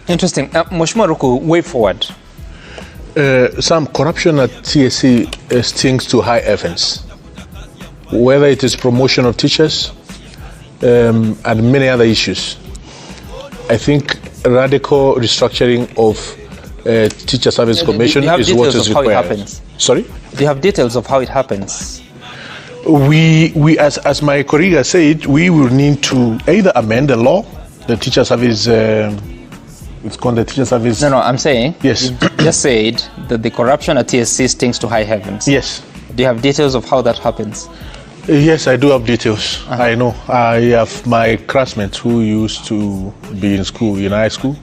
Interesting. Mheshimiwa Ruku, way forward. Some corruption at TSC stinks to high heavens. Whether it is promotion of teachers and many other issues. I think radical restructuring of Teacher Service Commission is what is required. How it happens? Sorry? Do you have details of how it happens? We as my colleague said, we will need to either amend the law, the Teacher Service. It's called the Teacher Service. No, I'm saying. Yes. You just said that the corruption at TSC stinks to high heavens. Yes. Do you have details of how that happens? Yes, I do have details. I know. I have my classmates who used to be in school, in high school,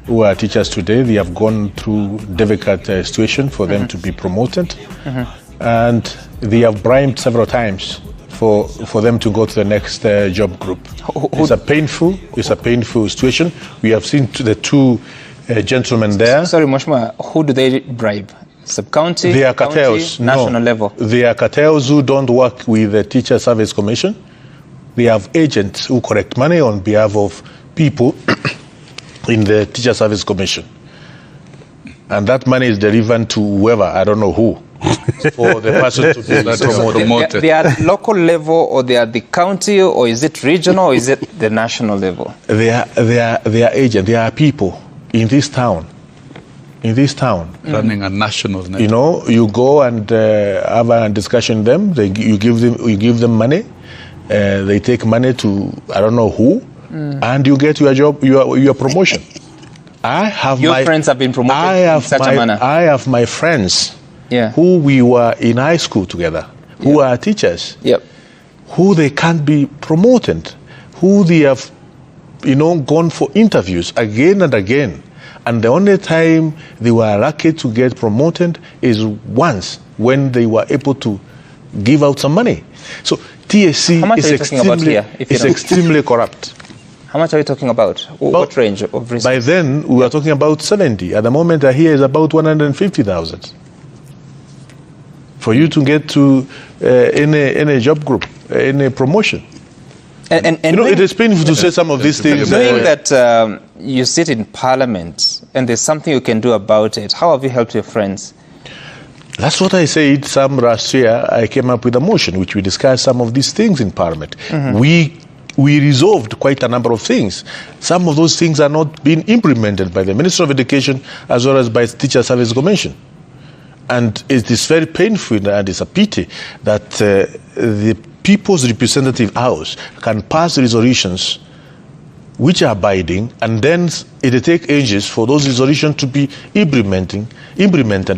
who are teachers today. They have gone through difficult situation for them to be promoted, and they have bribed several times for them to go to the next job group. It's a painful situation. We have seen the two gentlemen there. Sorry, Mheshimiwa, who do they bribe? Sub-county, they are cartels. National level? They are cartels who don't work with the Teacher Service Commission. They have agents who collect money on behalf of people in the Teacher Service Commission. And that money is delivered to whoever, I don't know who, for the person to be promoted. They are local level, or they are the county, or is it regional, or is it the national level? They are agents, they are people in this town. Running a national network. You know, you go and have a discussion with them. You give them money. They take money to I don't know who, and you get your job, your promotion. Friends have been promoted in such a manner. I have my friends, who we were in high school together, who are teachers, who they can't be promoted, who they have, gone for interviews again and again. And the only time they were lucky to get promoted is once, when they were able to give out some money. So TSC is extremely corrupt. How much are you talking about? What range of risk? By then, we were talking about 70. At the moment, I hear is about 150,000. For you to get to any job group, any promotion. And it is painful to say some of these things. Knowing that you sit in Parliament and there's something you can do about it, how have you helped your friends? That's what I said. Some last year, I came up with a motion which we discussed some of these things in Parliament. We resolved quite a number of things. Some of those things are not being implemented by the Minister of Education as well as by the Teacher Service Commission. And it is very painful, and it's a pity that the People's Representative House can pass resolutions which are binding, and then it takes ages for those resolutions to be implemented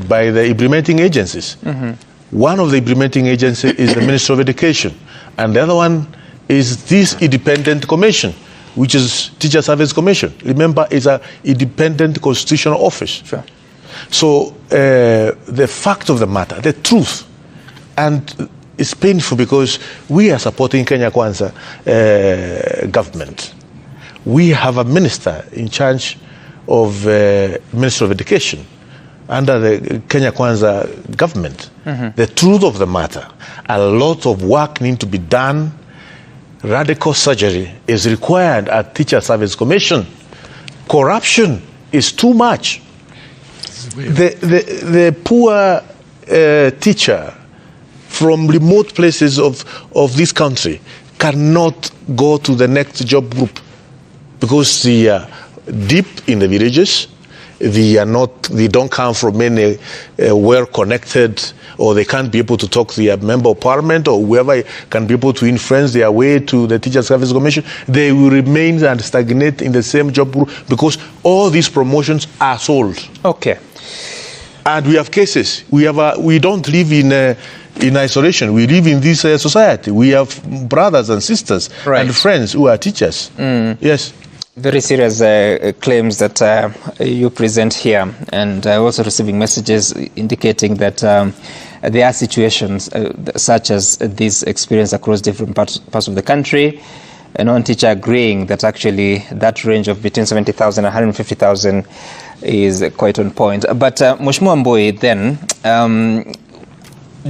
by the implementing agencies. One of the implementing agencies is the Minister of Education, and the other one is this independent commission, which is Teacher Service Commission. Remember, it's an independent constitutional office. Sure. So the fact of the matter, the truth, and it's painful because we are supporting Kenya Kwanza government. We have a minister in charge of Minister of Education under the Kenya Kwanza government. The truth of the matter, a lot of work needs to be done. Radical surgery is required at Teacher Service Commission. Corruption is too much. The poor teacher from remote places of this country cannot go to the next job group because they are deep in the villages. They don't come from any well-connected, or they can't be able to talk to their member of parliament or whoever can be able to influence their way to the Teacher Service Commission. They will remain and stagnate in the same job group because all these promotions are sold. Okay. And we have cases. We don't live in isolation. We live in this society. We have brothers and sisters and friends who are teachers. Yes. Very serious claims that you present here, and also receiving messages indicating that there are situations such as this experience across different parts of the country, and one teacher agreeing that actually that range of between 70,000 and 150,000 is quite on point. But Mheshimiwa Mboi, then,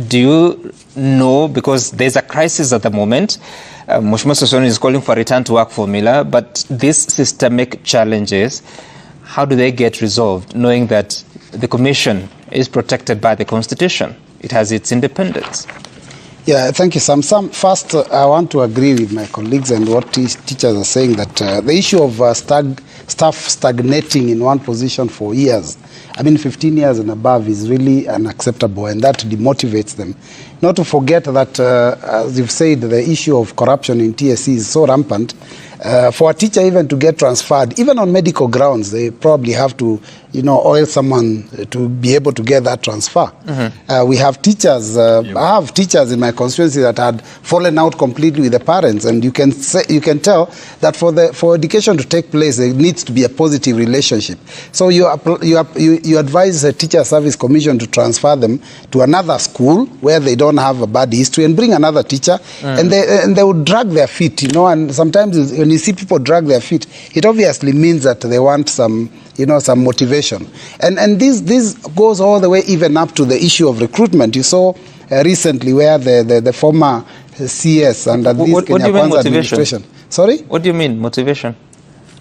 do you know, because there's a crisis at the moment, Mheshimiwa Sosoni is calling for a return to work formula, but these systemic challenges, how do they get resolved, knowing that the Commission is protected by the Constitution? It has its independence. Yeah, thank you, Sam. First, I want to agree with my colleagues and what teachers are saying, that the issue of staff stagnating in one position for years, 15 years and above, is really unacceptable, and that demotivates them. Not to forget that, as you've said, the issue of corruption in TSC is so rampant. For a teacher even to get transferred, even on medical grounds, they probably have to, oil someone to be able to get that transfer. We have teachers, I have teachers in my constituency that had fallen out completely with the parents, and you can tell that for education to take place, there needs to be a positive relationship. So you advise the Teacher Service Commission to transfer them to another school where they don't have a bad history, and bring another teacher, and they would drag their feet, and sometimes when you see people drag their feet, it obviously means that they want some motivation. And this goes all the way even up to the issue of recruitment. You saw recently where the former CS under this Kenya Kwanza administration. Sorry? What do you mean, motivation?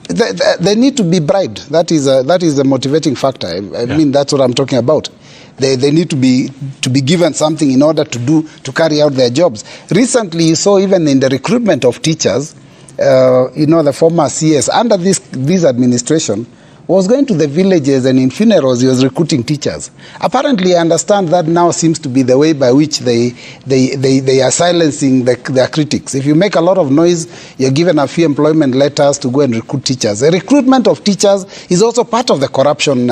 They need to be bribed. That is the motivating factor. I mean, that's what I'm talking about. They need to be given something in order to carry out their jobs. Recently, you saw even in the recruitment of teachers, the former CS under this administration was going to the villages, and in funerals he was recruiting teachers. Apparently, I understand that now seems to be the way by which they are silencing their critics. If you make a lot of noise, you're given a few employment letters to go and recruit teachers. The recruitment of teachers is also part of the corruption,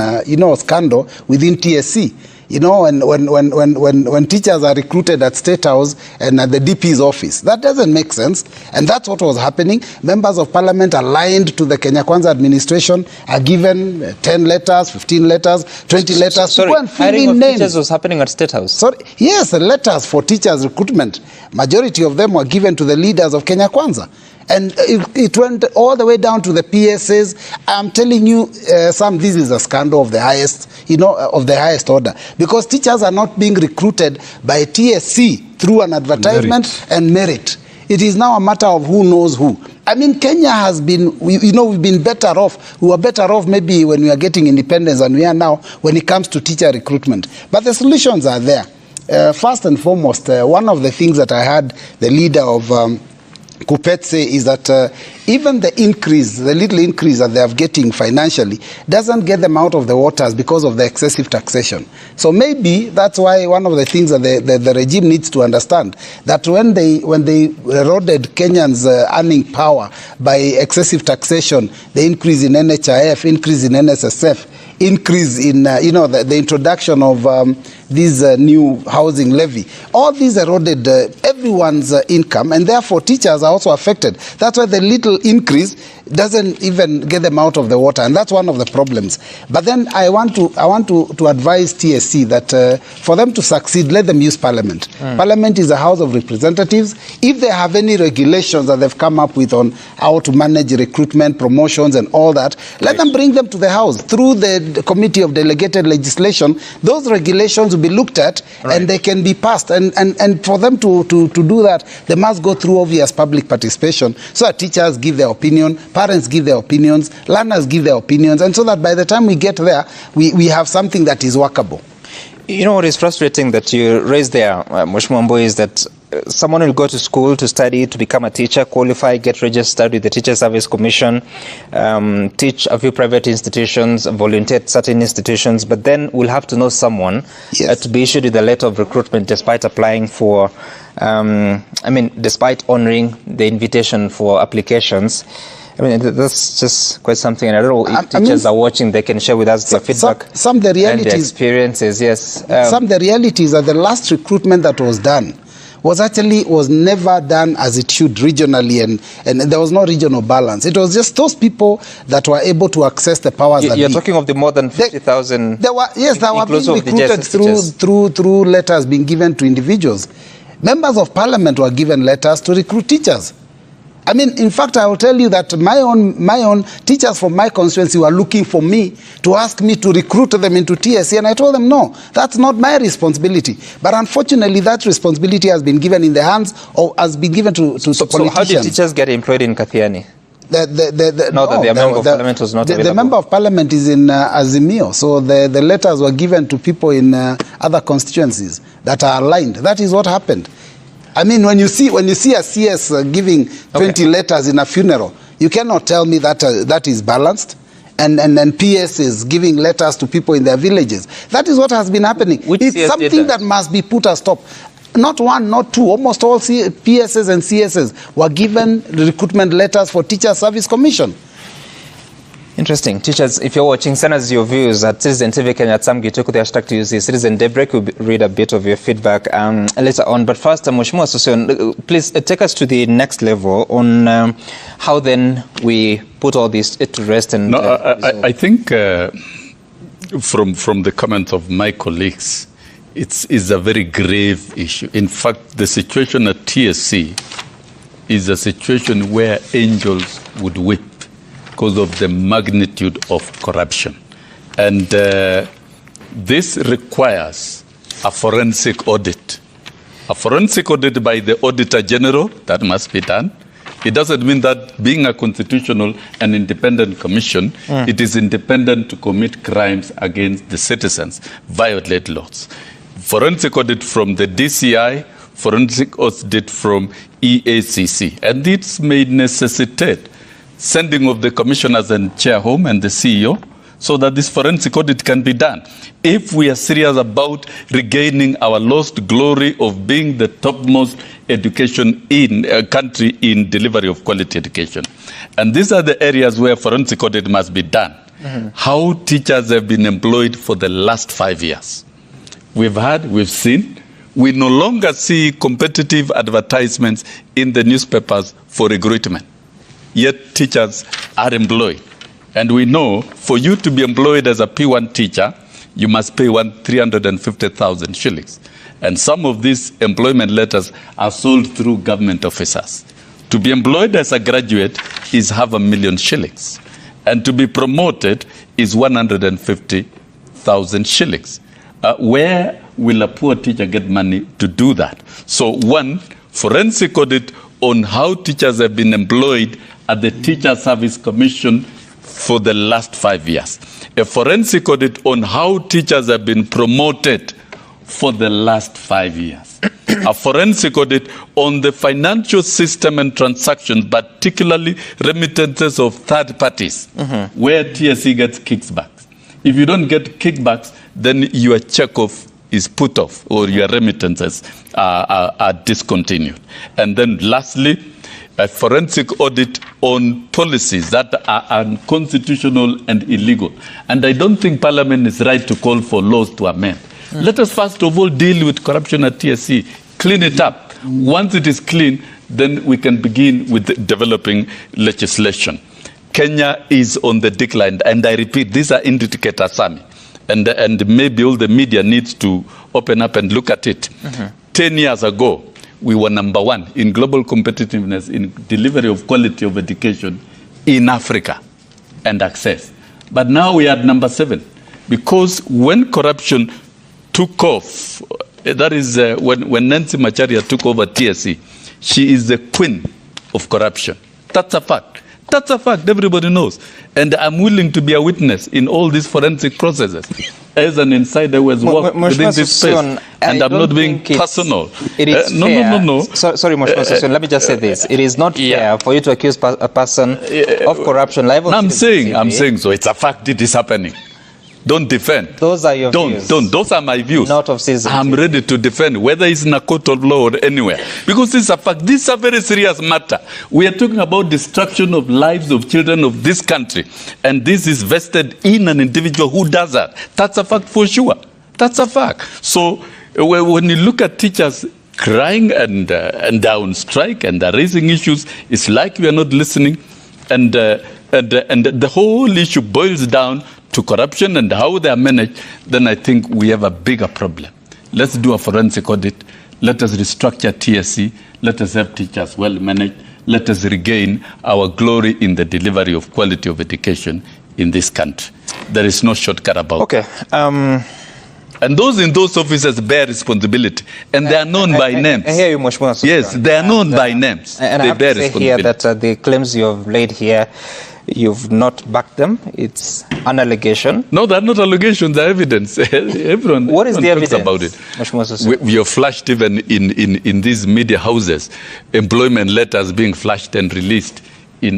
scandal within TSC. When teachers are recruited at State House and at the DP's office, that doesn't make sense. And that's what was happening. Members of Parliament aligned to the Kenya Kwanza administration are given 10 letters, 15 letters, 20 letters. Sorry, to go and fill hiring in of names. teachers was happening at State House? Sorry, yes, the letters for teachers recruitment, majority of them were given to the leaders of Kenya Kwanza. And it went all the way down to the PSAs. I'm telling you, Sam, this is a scandal of the highest order. Because teachers are not being recruited by TSC through an advertisement and merit. It is now a matter of who knows who. Kenya has been, we've been better off. We were better off maybe when we are getting independence than we are now when it comes to teacher recruitment. But the solutions are there. First and foremost, one of the things that I heard the leader of Kupet say is that even the little increase that they are getting financially doesn't get them out of the waters because of the excessive taxation. So maybe that's why one of the things that the regime needs to understand, that when they eroded Kenyans' earning power by excessive taxation, the increase in NHIF, increase in NSSF, increase in the introduction of this new housing levy, all these eroded everyone's income, and therefore teachers are also affected. That's why the little increase doesn't even get them out of the water, and that's one of the problems. But then I want to advise TSC that for them to succeed, let them use Parliament. Parliament is a House of Representatives. If they have any regulations that they've come up with on how to manage recruitment, promotions, and all that, let them bring them to the House through the Committee of Delegated Legislation. Those regulations will be looked at, and they can be passed. And for them to do that, they must go through obvious public participation, so that teachers give their opinion, parents give their opinions, learners give their opinions, and so that by the time we get there, we have something that is workable. You know what is frustrating that you raised there, Mheshimiwa Mbui, is that someone will go to school to study, to become a teacher, qualify, get registered with the Teacher Service Commission, teach a few private institutions, volunteer at certain institutions, but then we'll have to know someone to be issued with a letter of recruitment despite applying for, despite honoring the invitation for applications. That's just quite something, and I don't know if teachers are watching, they can share with us their feedback some the realities, and their experiences, yes. Some the realities are the last recruitment that was done was never done as it should regionally, and there was no regional balance. It was just those people that were able to access the powers that You're talking of the more than 50,000. They were being recruited through letters being given to individuals. Members of Parliament were given letters to recruit teachers. In fact, I will tell you that my own teachers from my constituency were looking for me to ask me to recruit them into TSC, and I told them, no, that's not my responsibility. But unfortunately, that responsibility has been given in the hands, or has been given to politicians. So how did teachers get employed in Kathiani? That the member of parliament was not available. The member of parliament is in Azimio, so the letters were given to people in other constituencies that are aligned. That is what happened. I mean, when you see a CS giving 20 letters in a funeral, you cannot tell me that that is balanced. And PS is giving letters to people in their villages. That is what has been happening. It's something that must be put a stop. Not one, not two, almost all PSs and CSs were given recruitment letters for Teacher Service Commission. Interesting. Teachers, if you're watching, send us your views at Citizen TV Kenya at Samgituku, the hashtag to use the Citizen Daybreak. We'll read a bit of your feedback later on. But first, Mheshimiwa Sosion, please take us to the next level on how then we put all this to rest. And I think from the comments of my colleagues, it's a very grave issue. In fact, the situation at TSC is a situation where angels would weep because of the magnitude of corruption. And this requires a forensic audit. A forensic audit by the Auditor General, that must be done. It doesn't mean that being a constitutional and independent commission, it is independent to commit crimes against the citizens, violate laws. Forensic audit from the DCI, forensic audit from EACC. And this may necessitate sending of the commissioners and chair home and the CEO so that this forensic audit can be done. If we are serious about regaining our lost glory of being the topmost education in a country in delivery of quality education. And these are the areas where forensic audit must be done. How teachers have been employed for the last 5 years. We've seen, we no longer see competitive advertisements in the newspapers for recruitment. Yet teachers are employed. And we know for you to be employed as a P1 teacher, you must pay 350,000 shillings. And some of these employment letters are sold through government officers. To be employed as a graduate is 500,000 shillings. And to be promoted is 150,000 shillings. Where will a poor teacher get money to do that? So one, forensic audit on how teachers have been employed at the Teacher Service Commission for the last 5 years. A forensic audit on how teachers have been promoted for the last 5 years. A forensic audit on the financial system and transactions, particularly remittances of third parties, where TSC gets kickbacks. If you don't get kickbacks, then your checkoff is put off or your remittances are discontinued. And then lastly, a forensic audit on policies that are unconstitutional and illegal. And I don't think Parliament is right to call for laws to amend. Let us first of all deal with corruption at TSC, clean it up. Once it is clean, then we can begin with developing legislation. Kenya is on the decline, and I repeat, these are indicators, Sami. And maybe all the media needs to open up and look at it. 10 years ago, we were #1 in global competitiveness in delivery of quality of education in Africa and access. But now we are at #7 because when corruption took off, that is when Nancy Macharia took over TSC, she is the queen of corruption. That's a fact. That's a fact, everybody knows. And I'm willing to be a witness in all these forensic processes as an insider who has worked within this space. And I'm not being personal. It is fair. No. Sorry, Mheshimiwa Sosion, let me just say this. It is not fair for you to accuse a person of corruption. I'm saying so. It's a fact. It is happening. Don't defend. Those are your views. Those are my views. Not of Citizen TV. I'm ready to defend, whether it's in a court of law or anywhere. Because this is a fact. This is a very serious matter. We are talking about destruction of lives of children of this country. And this is vested in an individual who does that. That's a fact for sure. That's a fact. So when you look at teachers crying and they're on strike and they're raising issues, it's like we are not listening. And the whole issue boils down to corruption and how they are managed, then I think we have a bigger problem. Let's do a forensic audit. Let us restructure TSC. Let us have teachers well managed. Let us regain our glory in the delivery of quality of education in this country. There is no shortcut about it. Okay. And those in those offices bear responsibility. And they are known by names. I hear you, Mheshimiwa Sultan. Yes, they are known by names. And they I have bear to say here responsibility. that the claims you have laid here, you've not backed them. It's an allegation. No, they're not allegations, they're evidence. Everyone, What is the everyone talks evidence about it. Mheshimiwa Sultan? We have flashed even in these media houses, employment letters being flashed and released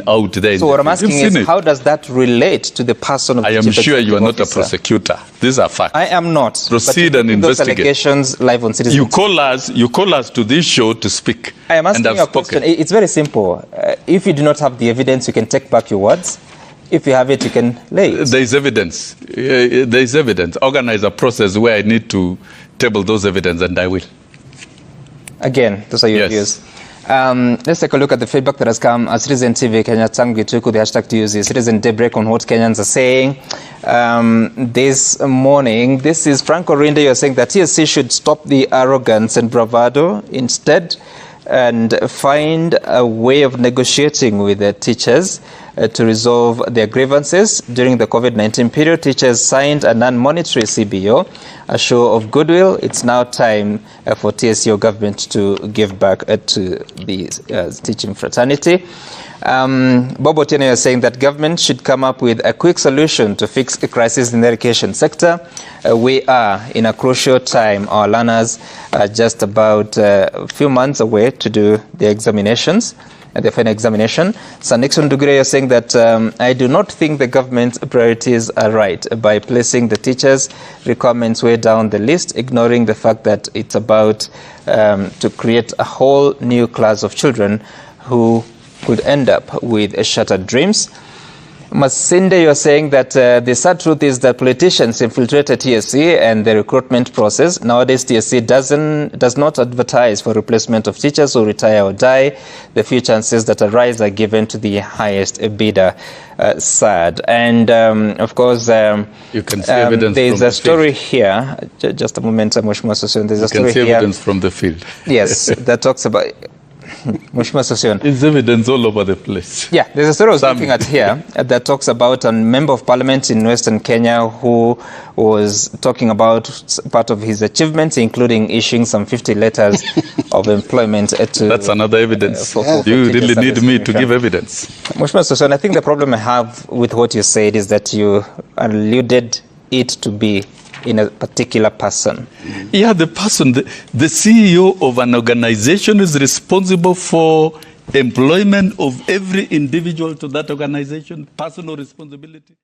out there. So what I'm asking You've seen is, it. how does that relate to the person of the I am chief sure you are not executive a officer? prosecutor. These are facts. I am not. Proceed but and those investigate. allegations live on Citizen. You call us to this show to speak. I am asking and you a I've spoken. question. It's very simple. If you do not have the evidence, you can take back your words. If you have it, you can lay it. There is evidence. There is evidence. Organize a process where I need to table those evidence, and I will. Again, those are your Yes. views. Let's take a look at the feedback that has come at Citizen TV Kenya Tangu Gituku. The hashtag to use is Citizen Daybreak on what Kenyans are saying. This morning, this is Franco Rinde. You're saying that TSC should stop the arrogance and bravado instead and find a way of negotiating with the teachers to resolve their grievances. During the COVID-19 period, teachers signed a non-monetary CBO, a show of goodwill. It's now time for TSC government to give back to the teaching fraternity. Bob Otieno is saying that government should come up with a quick solution to fix a crisis in the education sector. We are in a crucial time. Our learners are just about a few months away to do the examinations, the final examination. So Nixon Dugure is saying that I do not think the government's priorities are right by placing the teachers' requirements way down the list, ignoring the fact that it's about to create a whole new class of children who could end up with shattered dreams. Masinde, you're saying that the sad truth is that politicians infiltrated TSC and the recruitment process. Nowadays, TSC does not advertise for replacement of teachers who retire or die. The few chances that arise are given to the highest bidder. Sad. And of course, You can see evidence there's from a the story here. Just a moment, Mheshimiwa Sosion. There's a You can story see here. evidence from the field. Yes, that talks about. Mheshimiwa Sosion. There's evidence all over the place. Yeah, there's a story I was looking at here that talks about a member of parliament in Western Kenya who was talking about part of his achievements, including issuing some 50 letters of employment to... That's another evidence. for You teacher really need service me to commission. give evidence. Mheshimiwa Sosion, I think the problem I have with what you said is that you alluded it to be in a particular person. Yeah, the person, the CEO of an organization is responsible for employment of every individual to that organization, personal responsibility.